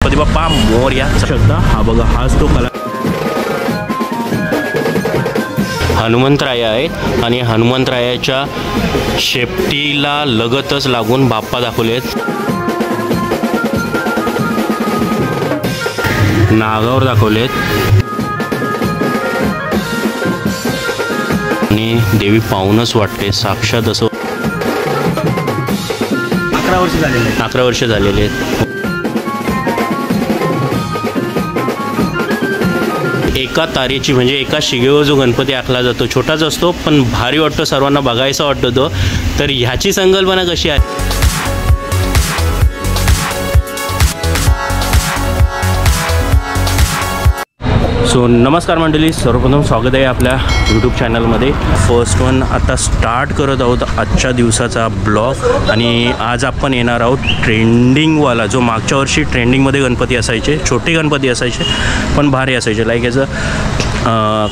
गणपती बाप्पा मोरया. शकता हा बघा, हाच तो कला हनुमंतराय आहेत आणि हनुमंतरायाच्या शेपटीला लगतच लागून बाप्पा दाखवलेत. नागावर दाखवलेत आणि देवी पाहूनच वाटते साक्षात असं. 11 वर्ष झालेले आहेत. एका तारेची म्हणजे एका शिगेवर जो गणपती आखला जातो, छोटाच असतो पण भारी वाटतो, सर्वांना बघायचा वाटतो तो. तर ह्याची संकल्पना कशी आहे? सो नमस्कार मंडळी, सर्वप्रथम स्वागत आहे आपल्या यूट्यूब चॅनलमध्ये. फर्स्ट वन आता स्टार्ट करत आहोत आजच्या दिवसाचा ब्लॉग. आणि आज आपण येणार आहोत ट्रेंडिंगवाला, जो मागच्या वर्षी ट्रेंडिंगमध्ये गणपती असायचे, छोटे गणपती असायचे पण भारी असायचे. लाईक याचं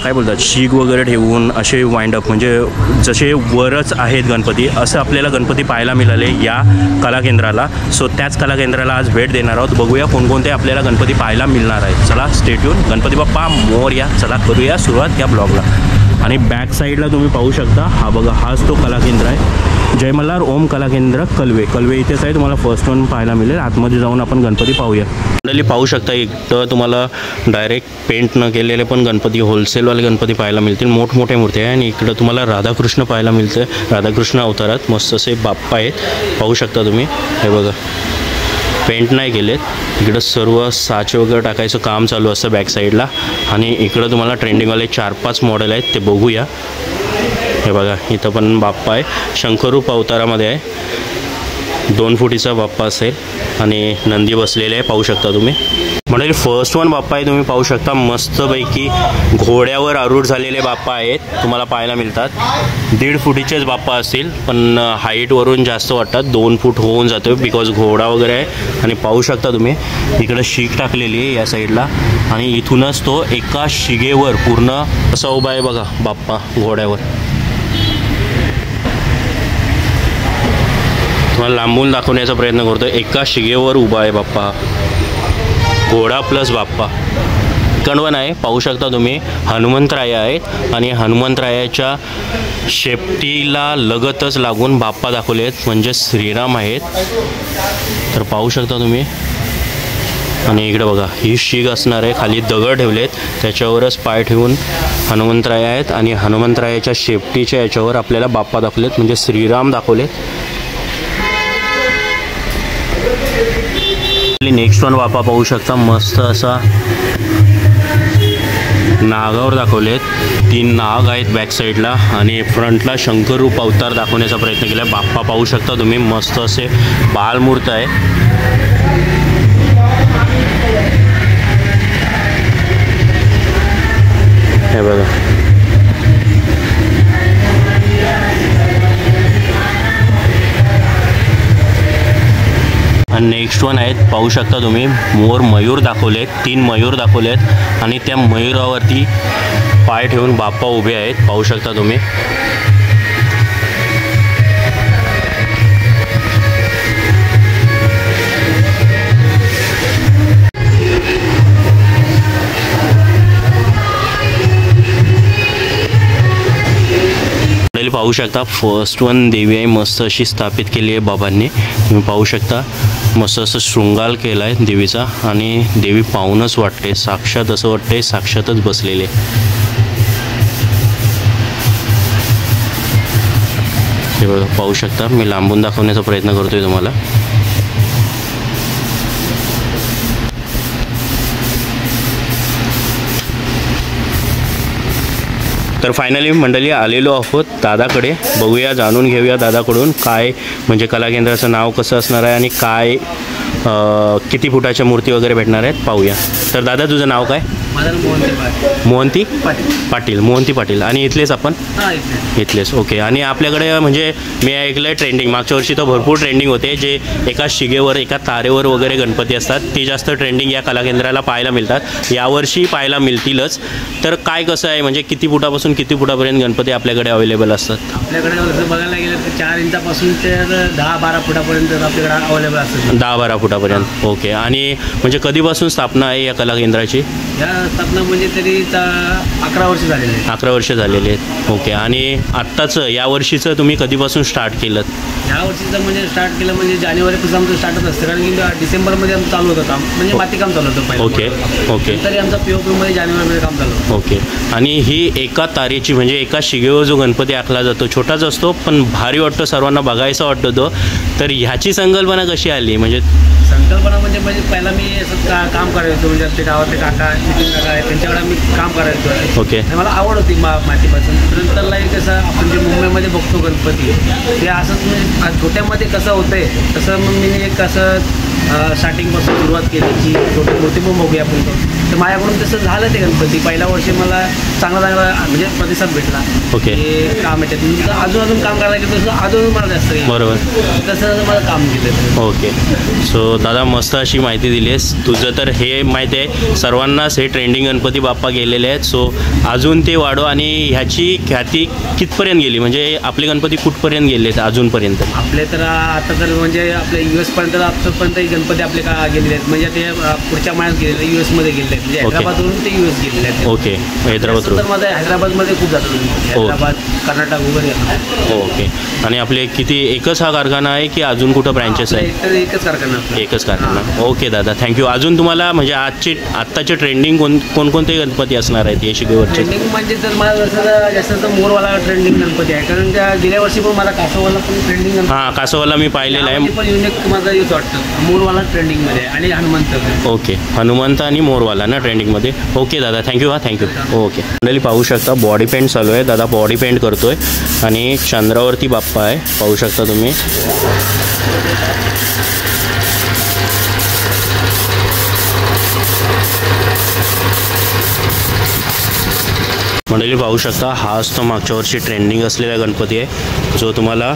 काय बोलतात, शीग वगैरे ठेवून असे वाइंडअप, म्हणजे जसे वरच आहेत गणपती असं आपल्याला गणपती पाहायला मिळाले या कला केंद्राला. सो त्याच कला केंद्राला आज भेट देणार आहोत. बघूया कोणकोणते आपल्याला गणपती पाहायला मिळणार आहेत. चला स्टे ट्यून. गणपती बाप्पा मोरया. चला करूया सुरुवात या ब्लॉगला. आणि बॅक साईडला तुम्ही पाहू शकता, हा बघा, हाच तो कला केंद्र आहे. जय मल्हार ओम कला केंद्र कलवे इथेच आहे. तुम्हाला फर्स्ट वन पाहायला मिळेल. आतमध्ये जाऊन आपण गणपती पाहूया. मंडळी पाहू शकता, इथं तुम्हाला डायरेक्ट पेंट न केलेले पण गणपती, होलसेलवाले गणपती पाहायला मिळतील. मोठमोठ्या मूर्ती आहे. आणि इकडं तुम्हाला राधाकृष्ण पाहायला मिळतं. राधाकृष्ण अवतारात मस्त असे बाप्पा आहेत, पाहू शकता तुम्ही. हे बघा, पेंट नाही केलेत. इकडं सर्व साचे वगैरे टाकायचं काम चालू असतं बॅक साईडला. आणि इकडं तुम्हाला ट्रेंडिंगवाले 4-5 मॉडेल आहेत, ते बघूया. हे बघा, इथं पण बाप्पा आहे, शंकरूप अवतारामध्ये आहे. 2 फुटीचा बाप्पा असेल आणि नंदी बसलेले आहे, पाहू शकता तुम्ही. म्हणजे फर्स्ट वन बाप्पा आहे, तुम्ही पाहू शकता. मस्तपैकी घोड्यावर आरूढ झालेले बाप्पा आहेत, तुम्हाला पाहायला मिळतात. 1.5 फुटीचेच बाप्पा असतील पण हाईटवरून जास्त वाटतात. 2 फूट होऊन जातो बिकॉज घोडा वगैरे आहे. आणि पाहू शकता तुम्ही, इकडं शीग टाकलेली आहे या साईडला. आणि इथूनच तो एका शिगेवर पूर्ण असा उभा आहे बघा बाप्पा घोड्यावर. तुम्हाला लांबून दाखवण्याचा प्रयत्न करतो. एका शिगेवर उभा आहे बाप्पा, घोडा प्लस बाप्पा. कणवण आहे, पाहू शकता तुम्ही. हनुमंतराय आहेत आणि हनुमंतरायाच्या शेपटीला लगतच लागून बाप्पा दाखवले आहेत, म्हणजे श्रीराम आहेत. तर पाहू शकता तुम्ही. आणि इकडे बघा, ही शीग असणार आहे. खाली दगड ठेवलेत, त्याच्यावरच पाय ठेवून हनुमंतराय आहेत. आणि हनुमंतरायाच्या शेपटीच्या याच्यावर आपल्याला बाप्पा दाखवलेत, म्हणजे श्रीराम दाखवलेत. नेक्स्ट वन बाप्पा पाहू शकता, मस्त असा नागावर दाखवलेत. 3 नाग आहेत बॅक साईडला. आणि फ्रंटला शंकरूप अवतार दाखवण्याचा प्रयत्न केला. बाप्पा पाहू शकता तुम्ही, मस्त असे बालमूर्त आहे. हे बघा, आणि नेक्स्ट वन आहेत, पाहू शकता तुम्ही. मयूर दाखवलेत, 3 मयूर दाखवलेत. आणि त्या मयूरावरती पाय ठेवून बाप्पा उभे आहेत, पाहू शकता तुम्ही. पाहू शकता, फर्स्ट वन देवी आहे, मस्त अशी स्थापित केली आहे बाबांनी. तुम्ही पाहू शकता, मस्त असं शृंगार केला आहे देवीचा. आणि देवी पाहूनच वाटते साक्षात, असं वाटते साक्षातच बसलेले. हे बघा, पाहू शकता. मी लांबून दाखवण्याचा प्रयत्न करतोय तुम्हाला. तर फायनली मंडळी आलेलो आहोत दादाकडे. बघूया, जाणून घेऊया दादाकडून काय म्हणजे कला केंद्राचं नाव कसं असणार आहे आणि काय किती फुटाच्या मूर्ती वगैरे भेटणार आहेत, पाहूया. तर दादा, तुझं नाव काय? माझं नाव मोहंती पाटील. पाटील, मोहंती पाटील. आणि इथलेच आपण? हां, इथले. इथलेच. ओके. आणि आपल्याकडे म्हणजे मी ऐकलं ट्रेंडिंग मागच्या वर्षी तर भरपूर ट्रेंडिंग होते, जे एका शिगेवर एका तारेवर वगैरे गणपती असतात, ती जास्त ट्रेंडिंग या कलाकेंद्राला पाहायला मिळतात. यावर्षी पाहायला मिळतीलच. तर काय कसं आहे, म्हणजे किती फुटापासून किती फुटापर्यंत गणपती आपल्याकडे अवेलेबल असतात? आपल्याकडे जर बघायला गेलं तर 4 इंचापासून ते 10-12 फुटापर्यंत आपल्याकडे अवेलेबल असतात. 10-12 फुटापर्यंत. ओके. आणि म्हणजे कधीपासून स्थापना आहे या कलाकेंद्राची? या स्थापना म्हणजे तरी 11 वर्ष झालेली आहेत. 11 वर्ष झालेली आहेत. ओके. आणि आत्ताचं यावर्षीचं तुम्ही कधीपासून स्टार्ट केलं? या वर्षीचं म्हणजे स्टार्ट केलं म्हणजे जानेवारीपासून आमचं स्टार्टच असतं, कारण की डिसेंबरमध्ये आमचं चालू होतं काम, म्हणजे मातीकाम चालू होतं पहिलं. ओके. ओके. तरी आमचं POPमध्ये जानेवारीमध्ये काम चालू होतं. ओके. आणि ही एका तारेची म्हणजे एका शिगेवर जो गणपती आखला जातो, छोटाच असतो पण भारी वाटतो, सर्वांना बघायचा वाटतो तो. तर ह्याची संकल्पना कशी आली? म्हणजे संकल्पना म्हणजे पहिला मी असं काम करायचो, म्हणजे आपले गावातले काका नितीन काका आहेत त्यांच्याकडे मी काम करायचो. ओके. आणि मला आवड होती मातीपासून. नंतरला कसं आपण जे मुंबईमध्ये बघतो गणपती, ते असंच म्हणजे छोट्यामध्ये कसं होतंय तसं मग मी एक असं स्टार्टिंगपासून सुरुवात केली की छोटी मूर्ती पण बघूया आपण. तर माझ्याकडून तसं झालं ते गणपती. पहिल्या वर्षी मला चांगला म्हणजे प्रतिसाद भेटला. ओके. हे काम याच्यात अजून काम करायला गेलं तसं अजून मला जास्त बरोबर तसं मला काम केलं. ओके. सो दादा मस्त अशी माहिती दिली आहेस. तुझं तर हे माहिती आहे सर्वांनाच, हे ट्रेंडिंग गणपती बाप्पा गेलेले आहेत. सो अजून ते वाढव. आणि ह्याची ख्याती कितपर्यंत गेली, म्हणजे आपले गणपती कुठपर्यंत गेले आहेत अजूनपर्यंत? आपले तर आता तर म्हणजे आपल्या US पर्यंत आतापर्यंत गणपती आपले का गेलेले आहेत, म्हणजे ते पुढच्या महिन्यात गेलेले US मध्ये गेलेले आहेत, म्हणजे हैदराबादवरून ते US गेलेले आहेत. ओके. हैदराबादवरून. तर माझं हैदराबादमध्ये खूप जातं, हैदराबाद कर्नाटक वगैरे. ओके. आणि आपले किती एकच हा कारखाना आहे की अजून कुठं ब्रँचेस आहे? तर एकच कारखाना. एकच कारखाना. ओके दादा, थँक्यू. अजून तुम्हाला म्हणजे आत्ताचे ट्रेंडिंग कोणकोणते गणपती असणार आहेत या शिगेवरचे? ट्रेंडिंग म्हणजे तर मला जसं जास्त मोरवाला ट्रेंडिंग गणपती आहे, कारण त्या गेल्या वर्षी पण मला कासवाला पण ट्रेंडिंग. हां, कासवाला मी पाहिलेलं आहे. पण युनिक माझा यूज वाटतं मोरवाला ट्रेंडिंगमध्ये आणि हनुमंत. ओके. हनुमंत आणि मोरवाला ना ट्रेंडिंगमध्ये. ओके दादा, थँक्यू. हां, थँक्यू. ओके. मंडळी पाहू शकता बॉडी पेंट चालू आहे. दादा बॉडी पेंट करतोय आणि चंद्रावरती बाप्पा आहे, पाहू शकता तुम्ही. मंडळी पाहू शकता हा असतो मागच्या वर्षी ट्रेंडिंग असलेला गणपती आहे, जो तुम्हाला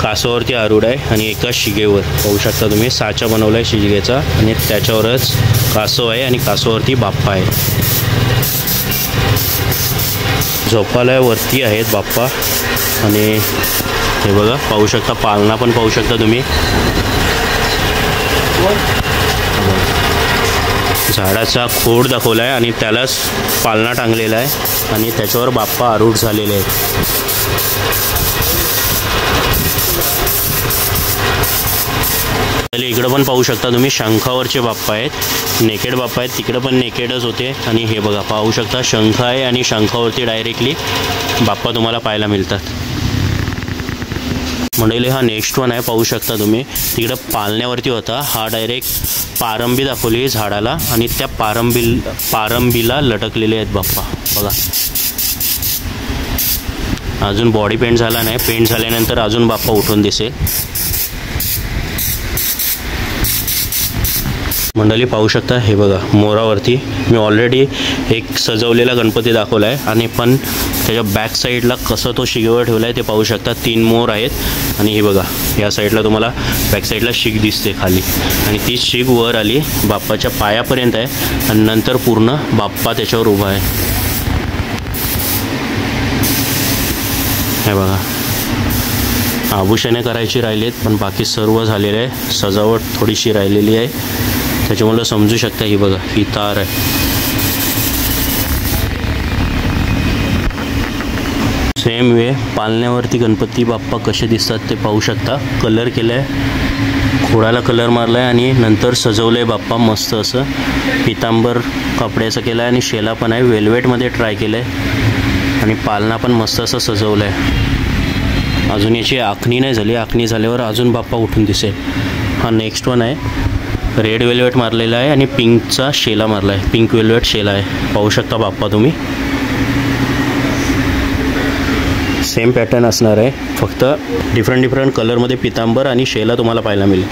कासवावरती आरूढ आहे आणि एका शिगेवर पाहू शकता तुम्ही. साचा बनवला आहे शिगेचा आणि त्याच्यावरच कासव आहे आणि कासवावरती बाप्पा आहे. झोपालयावरती आहेत बाप्पा. आणि हे बघा पाहू शकता, पालना पण पाहू शकता तुम्ही. झाडाचा खोड दाखवला आहे आणि त्यालाच पालना टांगलेला आहे आणि त्याच्यावर बाप्पा आरूढ झालेले आहेत. इकडं पण पाहू शकता तुम्ही शंखावरचे बाप्पा आहेत, नेकेड बाप्पा आहेत. तिकडं पण नेकेडच होते. आणि हे बघा पाहू शकता शंख आहे आणि शंखावरती डायरेक्टली बाप्पा तुम्हाला पाहायला मिळतात. मंडळी हा नेक्स्ट वन आहे, पाहू शकता तुम्ही. तिकडं पालण्यावरती होता, हा डायरेक्ट पारंबी दाखवली झाडाला आणि त्या पारंबीला लटकलेले आहेत बाप्पा बघा. अजून बॉडी पेंट झाला नाही, पेंट झाल्यानंतर अजून बाप्पा उठून दिसेल. मंडळी पाहू शकता हे बघा मोरावरती मी ऑलरेडी एक सजवलेला गणपती दाखवला आहे आणि पण त्याच्या बॅक साईडला कसं तो शिगेवर ठेवला आहे ते पाहू शकता. 3 मोर आहेत आणि हे बघा या साईडला तुम्हाला बॅक साईडला शीग दिसते खाली आणि ती शीग वर आली बाप्पाच्या पायापर्यंत आहे आणि नंतर पूर्ण बाप्पा त्याच्यावर उभा आहे. हे बघा आभूषणे करायची राहिलीत पण बाकी सर्व झालेलं आहे. सजावट थोडीशी राहिलेली आहे, त्याच्यामुळे समजू शकता. ही बघा ही तार आहे. सेम वे पालण्यावरती गणपती बाप्पा कसे दिसतात ते पाहू शकता. कलर केला आहे, खोडाला कलर मारला आहे आणि नंतर सजवलं आहे बाप्पा मस्त असं. पितांबर कपड्याचं केलं आहे आणि शेला पण आहे, वेल्वेटमध्ये ट्राय केलं आहे आणि पालना पण मस्त असं सजवलं आहे. अजून याची आखणी नाही झाली, आखणी झाल्यावर अजून बाप्पा उठून दिसेल. हा नेक्स्ट वन आहे, रेड वेल्वेट मारलेला आहे आणि पिंकचा शेला मारला आहे, पिंक वेल्वेट शेला आहे. पाहू शकता बाप्पा तुम्ही. सेम पॅटर्न असणार आहे, फक्त डिफरंट कलरमध्ये पितांबर आणि शेला तुम्हाला पाहायला मिळेल.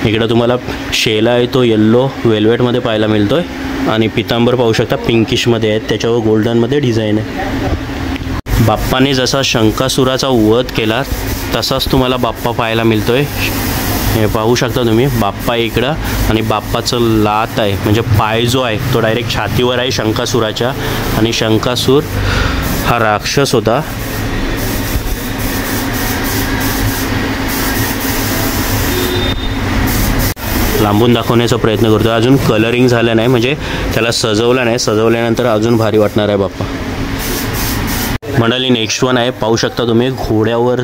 इकडं तुम्हाला शेला आहे तो येल्लो वेल्वेटमध्ये पाहायला मिळतो आहे आणि पितांबर पाहू शकता पिंकिशमध्ये आहेत, त्याच्यावर गोल्डनमध्ये डिझाईन आहे. बाप्पाने जसा शंकासुराचा वध केला तसाच तुम्हाला बाप्पा पाहायला मिळतो आहे. हे पाहू शकता तुम्ही, बाप्पा इकडं आणि बाप्पाचं लात आहे म्हणजे पाय जो आहे तो डायरेक्ट छातीवर आहे शंकासुराच्या. आणि शंकासूर हा राक्षस होता. लांबून दाखवण्याचा प्रयत्न करतो. अजून कलरिंग झालं नाही म्हणजे त्याला सजवलं नाही, सजवल्यानंतर अजून भारी वाटणार आहे बाप्पा. मंडळी नेक्स्ट वन आहे, पाहू शकता तुम्ही घोड्यावर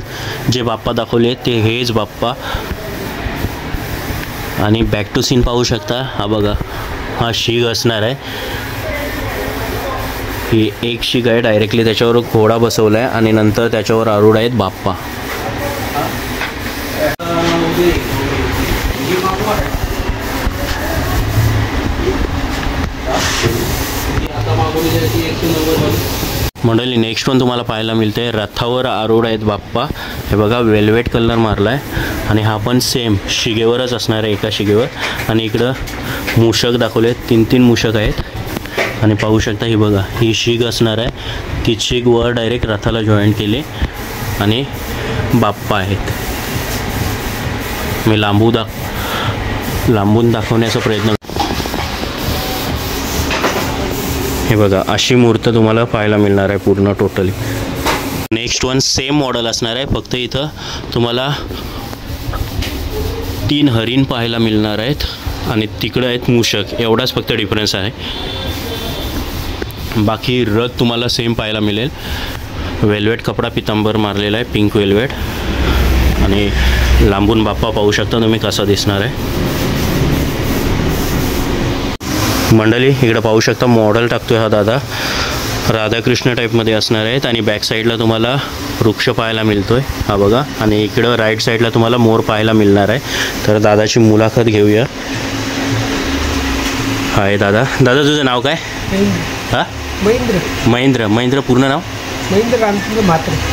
जे बाप्पा दाखवले ते हेच बाप्पा. आणि बॅक टू सीन पाहू शकता, हा बघा हा शीग असणार आहे. ही एक शीग आहे, डायरेक्टली त्याच्यावर घोडा बसवला आहे आणि नंतर त्याच्यावर आरूढ आहेत बाप्पा. मंडळी नेक्स्ट वन तुम्हाला पाहायला मिळते, रथावर आरूढ आहेत बाप्पा. हे बघा वेल्वेट कलर मारला आहे आणि हा पण सेम शिगेवरच असणार आहे, एका शिगेवर. आणि इकडं मूषक दाखवले आहेत, 3 मूषक आहेत. आणि पाहू शकता ही बघा ही शीग असणार आहे, ती शीग वर डायरेक्ट रथाला जॉईंट केली आणि बाप्पा आहेत. मी लांबून दाखवण्याचा प्रयत्न. हे बघा अशी मूर्त तुम्हाला पाहायला मिळणार आहे पूर्ण totally. Next one same model असणार आहे, फक्त इथं तुम्हाला 3 हरिण पाहायला मिळणार आहेत आणि तिकडं आहेत मूषक, एवढाच फक्त डिफरन्स आहे. बाकी रथ तुम्हाला सेम पाहायला मिळेल. वेल्वेट कपडा पितांबर मारलेला आहे, पिंक वेल्वेट. आणि लांबून बाप्पा पाहू शकता तुम्ही कसा दिसणार आहे. मंडळी इकडं पाहू शकता मॉडेल टाकतोय हा दादा, राधाकृष्ण टाईपमध्ये असणार आहेत. आणि बॅक साईडला तुम्हाला वृक्ष पाहायला मिळतोय, हा बघा. आणि इकडं राईट साईडला तुम्हाला मोर पाहायला मिळणार आहे. तर दादाची मुलाखत घेऊया. हाय दादा, तुझं नाव काय? हां महेंद्र पूर्ण नाव?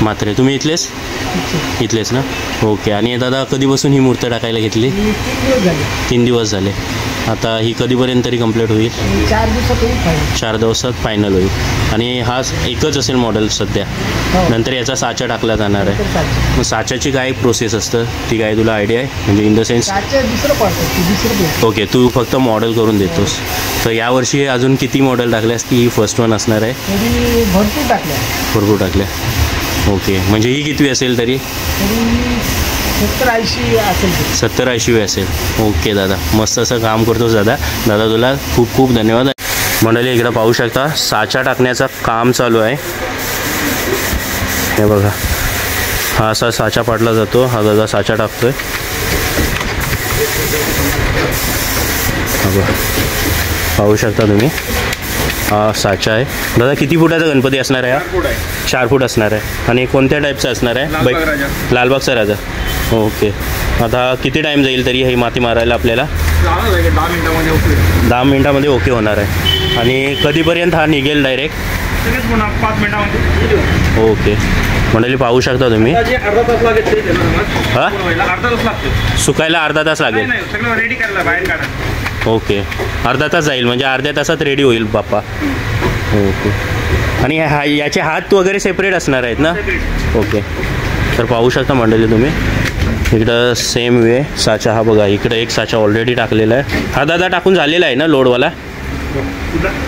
म्हात्रे. तुम्ही इथलेच ना? ओके. आणि दादा कधीपासून ही मूर्ती टाकायला घेतली? 3 दिवस झाले. आता ही कधीपर्यंत तरी कंप्लीट होईल? 4 दिवसात फायनल होईल. आणि हा एकच असेल मॉडेल सध्या, नंतर याचा साचा टाकला जाणार आहे. मग साच्याची काय प्रोसेस असतं ती काय तुला आयडिया आहे? म्हणजे इन द सेन्स ओके, तू फक्त मॉडेल करून देतोस. तर यावर्षी अजून किती मॉडेल टाकल्यास की ही फर्स्ट वन असणार आहे? भरपूर टाकल्या. ओके, म्हणजे ही किती असेल तरी? 70-80 असेल. ओके दादा, मस्त असं काम करतोस दादा. तुला खूप खूप धन्यवाद. मंडळी इकडं पाहू शकता साचा टाकण्याचं काम चालू आहे. हे बघा हा असा साचा पाडला जातो, हा दादा साचा टाकतोय. पाहू शकता तुम्ही हा साचा आहे. दादा किती फुटाचा गणपती असणार आहे? 4 फूट असणार आहे. आणि कोणत्या टाईपचा असणार आहे? लालबागचा राजा. ओके, आता किती टाईम जाईल तरी ही माती मारायला आपल्याला? 10 मिनिटामध्ये ओके होणार आहे. आणि कधीपर्यंत हा निघेल डायरेक्ट? 5 मिनिटामध्ये. ओके मंडळी पाहू शकता तुम्ही. अर्धा तास लागेल. सुकायला अर्धा तास लागेल. रेडी करायला बाहेर काढा. ओके, अर्धा तास जाईल म्हणजे अर्ध्या तासात रेडी होईल बाप्पा. ओके. आणि याचे हात वगैरे सेपरेट असणार आहेत ना? ओके. तर पाहू शकता मंडळी तुम्ही इकडं सेम वे साचा. हा बघा इकडं एक साचा ऑलरेडी टाकलेला आहे. हा दादा टाकून झालेला आहे ना लोडवाला?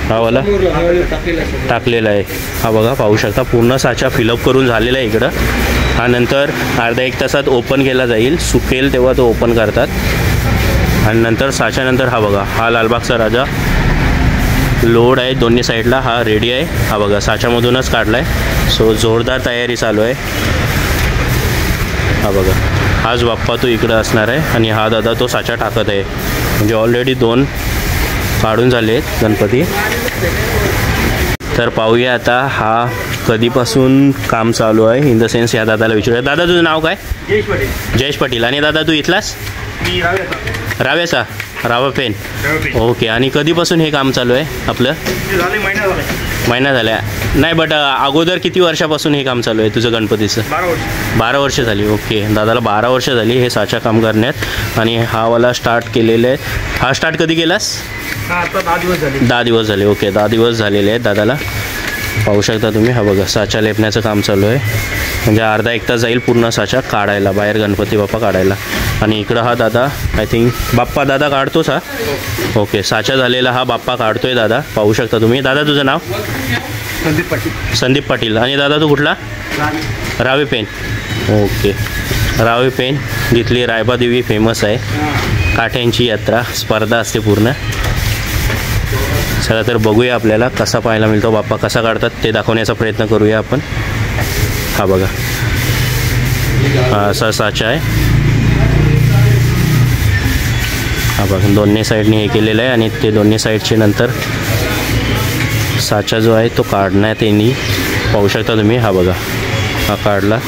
हा वाला टाकलेला आहे. हा बघा पाहू शकता पूर्ण साचा फिलअप करून झालेला आहे इकडं. हा नंतर अर्धा 1 तासात ओपन केला जाईल, सुकेल तेव्हा तो ओपन करतात. आणि नंतर साच्यानंतर हा बघा हा लालबागचा राजा लोड आहे दोन्ही साईडला, हा रेडी आहे. हा बघा साच्यामधूनच काढला आहे. सो जोरदार तयारी चालू आहे. हा बघा हाच बाप्पा तो इकडं असणार आहे. आणि हा दादा तो साचा टाकत आहे. म्हणजे ऑलरेडी 2 काढून झाले आहेत गणपती. तर पाहूया आता हा कधीपासून काम चालू आहे. इन द सेन्स या दादाला विचारूया. दादा तुझं नाव काय? जयेश पाटील. आणि दादा तू इथलाच? राव्याचा? रावा पेन. ओके. आणि कधीपासून हे काम चालू आहे आपलं? महिना झाल्या नाही, बट अगोदर किती वर्षापासून हे काम चालू आहे तुझं गणपतीचं? 12 वर्ष. 12 वर्ष झाली. ओके, दादाला 12 वर्ष झाली हे साचा काम करण्यात. आणि हा वाला स्टार्ट केलेलं आहे. हा स्टार्ट कधी केलास? हा आता 10 दिवस झाले. 10 दिवस झाले. ओके, 10 दिवस झालेले आहेत दादाला. पाहू शकता तुम्ही. हा बघा, साचा लेपण्याचं काम चालू आहे. म्हणजे अर्धा एक तास जाईल पूर्ण साचा काढायला, बाहेर गणपती बाप्पा काढायला. आणि इकडं हा दादा, आय थिंक बाप्पा दादा काढतोच हा. ओके, साचा झालेला हा बाप्पा काढतोय दादा. पाहू शकता तुम्ही. दादा तुझं नाव? संदीप पाटील. संदीप पाटील. आणि दादा तू कुठला? रावे पेन. ओके, रावे पेन जिथली रायबादेवी फेमस आहे. काठ्यांची यात्रा स्पर्धा असते पूर्ण. चला तर बघूया आपल्याला कसा पाहायला मिळतो, बाप्पा कसा काढतात ते दाखवण्याचा प्रयत्न करूया आपण. हा बघा, हा असा साचा आहे. हा बघा, दोन्ही साईडने हे केलेलं आहे. आणि ते दोन्ही साईडचे नंतर साचा जो आहे तो काढण्यात येईल. पाहू शकता तुम्ही. हा बघा, हा काढला.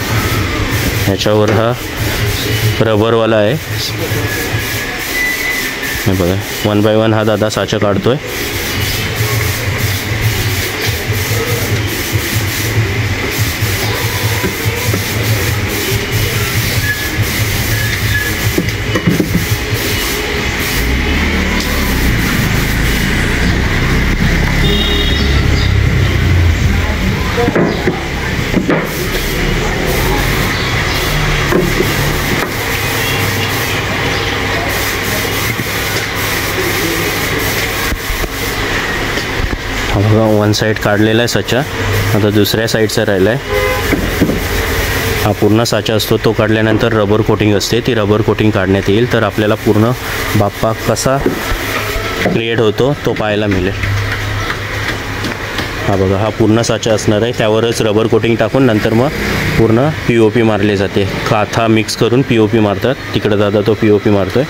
ह्याच्यावर हा रबरवाला आहे. हे बघा, 1 बाय 1 हा दादा साचा काढतोय. बघा, 1 साईड काढलेला आहे साचा. आता दुसऱ्या साईडचा राहिला आहे. हा पूर्ण साचा असतो तो काढल्यानंतर रबर कोटिंग असते. ती रबर कोटिंग काढण्यात येईल तर आपल्याला पूर्ण बाप्पा कसा क्रिएट होतो तो पाहायला मिळेल. हा बघा, हा पूर्ण साचा असणार आहे. त्यावरच रबर कोटिंग टाकून नंतर मग पूर्ण POP मारले जाते. काथा मिक्स करून POP मारतात. तिकडं दादा तो POP मारतोय.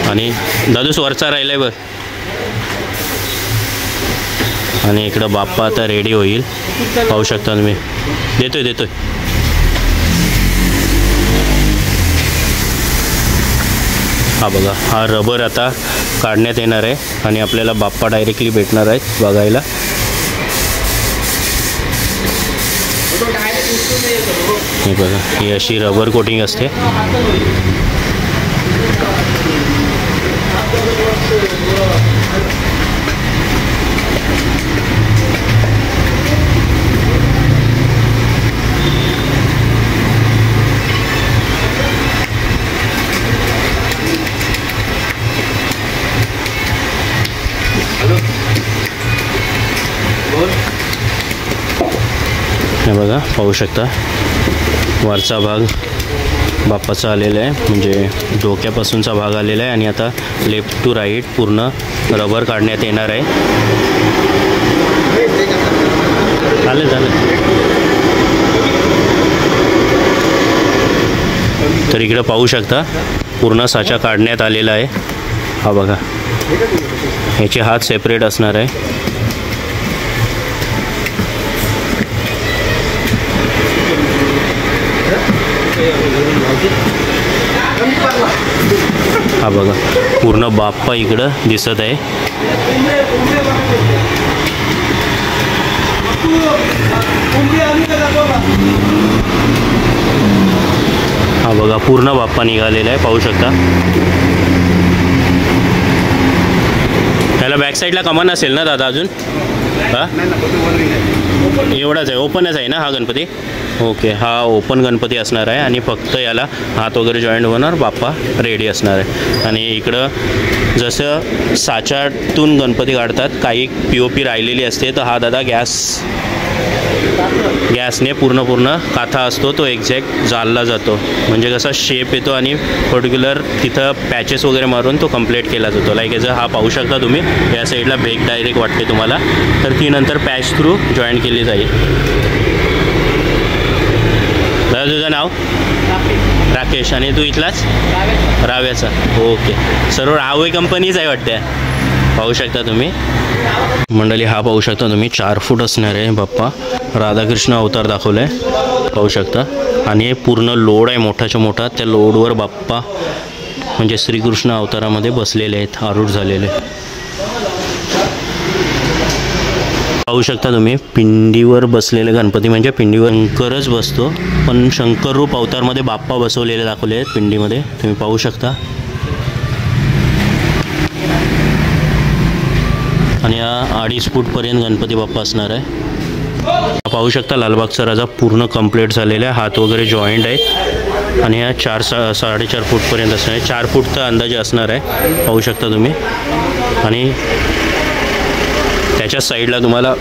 आणि दादूस वरचा राहिला आहे बघ. आणि इकडं बाप्पा आता रेडी होईल. पाहू शकता तुम्ही. देतोय. हा बघा, हा रबर आता काढण्यात येणार आहे आणि आपल्याला बाप्पा डायरेक्टली भेटणार आहेत बघायला. हे बघा, ही अशी रबर कोटिंग असते. हे बघा, पाहू शकता वरचा भाग बाप्पाचा आलेला आहे. म्हणजे डोक्यापासूनचा भाग आलेला आहे. आणि आता लेफ्ट टू राईट पूर्ण रबर काढण्यात येणार आहे. चालेल. तर इकडं पाहू शकता पूर्ण साचा काढण्यात आलेला आहे. हा बघा, ह्याचे हात सेपरेट असणार आहे. हा बघा, पूर्ण बाप्पा इकडं दिसत आहे. हा बघा, पूर्ण बाप्पा निघालेला आहे. पाहू शकता. त्याला बॅक साईडला कमान असेल ना दादा अजून? हां, एवढाच आहे. ओपनच आहे ना हा गणपती? ओके, हा ओपन गणपती असणार आहे. आणि फक्त याला हात वगैरे जॉईंट होणार, बाप्पा रेडी असणार आहे. आणि इकडं जसं साच्यातून गणपती काढतात, काही POP राहिलेली असते तर हा दादा गॅसने पूर्ण काथा असतो तो एक्झॅक्ट जाळला जातो. म्हणजे कसा शेप येतो आणि पर्टिक्युलर तिथं पॅचेस वगैरे मारून तो कंप्लीट केला जातो. लाईक याचा हा पाहू शकता तुम्ही. या साईडला भेग डायरेक्ट वाटते तुम्हाला, तर ती नंतर पॅच थ्रू जॉईन केली जाईल. दादा तुझं नाव? राकेश. आणि तू इथलाच? राव्याचा. ओके, सर्व रावे कंपनीच आहे वाटते. पाहू शकता तुम्ही मंडळी, हा पाहू शकता तुम्ही 4 फूट असणार आहे बाप्पा. राधाकृष्ण अवतार दाखवला आहे पाहू शकता. आणि हे पूर्ण लोड आहे मोठाच्या मोठा. त्या लोडवर बाप्पा म्हणजे श्रीकृष्ण अवतारामध्ये बसलेले आहेत, आरूढ झालेले. पाहू शकता तुम्ही पिंडीवर बसलेले गणपती, म्हणजे पिंडीवर शंकरच बसतो पण शंकर रूप अवतारमध्ये बाप्पा बसवलेले दाखवले आहेत पिंडीमध्ये, तुम्ही पाहू शकता. आणि हा 2.5 फूटपर्यंत गणपती बाप्पा असणार आहे. पाहू शकता लालबागचा राजा पूर्ण कंप्लीट झालेला आहे, हात वगैरे जॉईंट आहेत. आणि हा 4-4.5 फूटपर्यंत असणार आहे. 4 फूटचा अंदाजे असणार आहे पाहू शकता तुम्ही. आणि त्याच्या साईडला तुम्हाला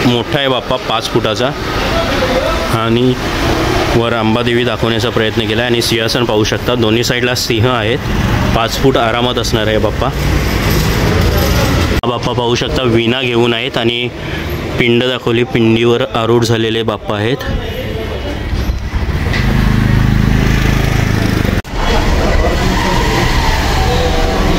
मोठा आहे बाप्पा 5 फुटाचा. आणि वर अंबादेवी दाखवण्याचा प्रयत्न केला आहे. आणि सिंहासन पाहू शकता, दोन्ही साईडला सिंह आहेत. 5 फूट आरामात असणार आहे बाप्पा. बाप्पा पाहू शकता वीणा घेऊन आहेत आणि पिंड दाखवली, पिंडीवर आरूढ झालेले बाप्पा आहेत.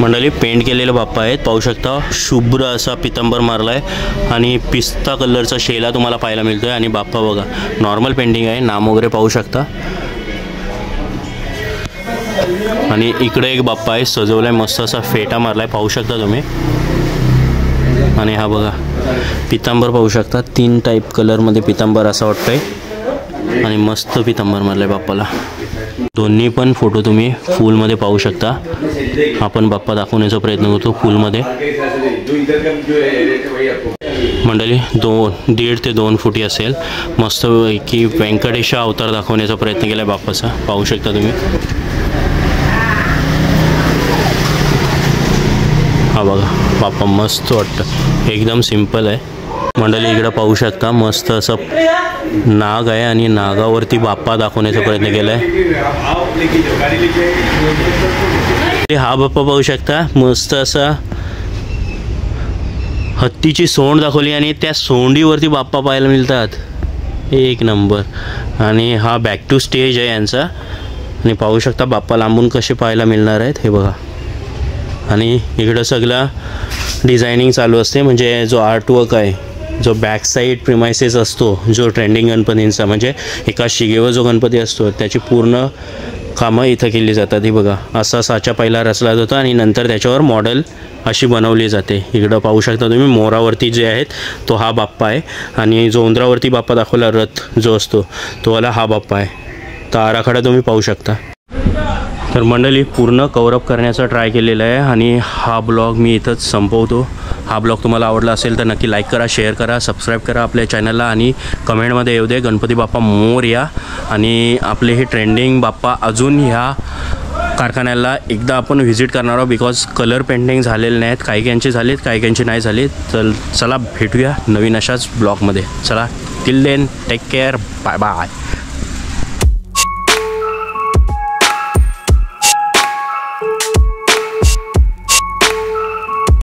मंडळी पेंट केलेले बाप्पा आहेत पाहू शकता. शुभ्र असा पितांबर मारला आहे आणि पिस्ता कलरचा शेला तुम्हाला पाहायला मिळतो आहे. आणि बाप्पा बघा नॉर्मल पेंटिंग आहे, नाम वगैरे पाहू शकता. आणि इकडे एक बाप्पा आहे सजवला आहे, मस्त असा फेटा मारला आहे पाहू शकता तुम्ही. आणि हा बघा पितांबर पाहू शकता, 3 टाईप कलरमध्ये पितांबर असं वाटतं आहे. आणि मस्त पितांबर मारलं आहे बाप्पाला. दोन्ही पण फोटो तुम्ही फुलमध्ये पाहू शकता. आपण बाप्पा दाखवण्याचा प्रयत्न करतो फुलमध्ये. मंडळी 1.5 ते 2 फुटी असेल. मस्त की व्यंकटेश अवतार दाखवण्याचा प्रयत्न केला आहे बाप्पाचा पाहू शकता तुम्ही. हा बघा बाप्पा मस्त वाटतं, एकदम सिंपल आहे. मंडळी इकडं पाहू शकता मस्त असं नाग आहे आणि नागावरती बाप्पा दाखवण्याचा प्रयत्न केला आहे. हा बाप्पा पाहू शकता मस्त असा हत्तीची सोंड दाखवली आणि त्या सोंडीवरती बाप्पा पाहायला मिळतात, एक नंबर. आणि हा बॅक टू स्टेज आहे यांचा. आणि पाहू शकता बाप्पा लांबून कसे पाहायला मिळणार आहेत हे बघा. आणि इकडं सगळं डिझायनिंग चालू असते, म्हणजे जो आर्टवर्क आहे, जो बॅक साईड प्रिमायसेस असतो जो ट्रेंडिंग गणपतींचा, म्हणजे एका शिगेवर जो गणपती असतो त्याची पूर्ण कामं इथं केली जातात. ही बघा असा साचा पहिला रचला जातो आणि नंतर त्याच्यावर मॉडेल अशी बनवली जाते. इकडं पाहू शकता तुम्ही मोरावरती जे आहेत तो हा बाप्पा आहे. आणि जो उंदरावरती बाप्पा दाखवला रथ जो असतो तो वाला हा बाप्पा आहे. तर आराखडा तुम्ही पाहू शकता. तर मंडळी पूर्ण कव्हरअप करण्याचा ट्राय केलेला आहे आणि हा ब्लॉग मी इथंच संपवतो. हा ब्लॉग तुम्हाला आवडला असेल तर नक्की लाईक करा, शेअर करा, सबस्क्राईब करा आपल्या चॅनलला. आणि कमेंटमध्ये येऊ दे गणपती बाप्पा मोरया. आणि आपले हे ट्रेंडिंग बाप्पा अजून ह्या कारखान्याला एकदा आपण व्हिजिट करणार आहोत, बिकॉज कलर पेंटिंग झालेले नाहीत. काही काहींचे झालेत, काही काहींचे नाही झाले. तर चला भेटूया नवीन अशाच ब्लॉगमध्ये. चला till then take care, bye bye.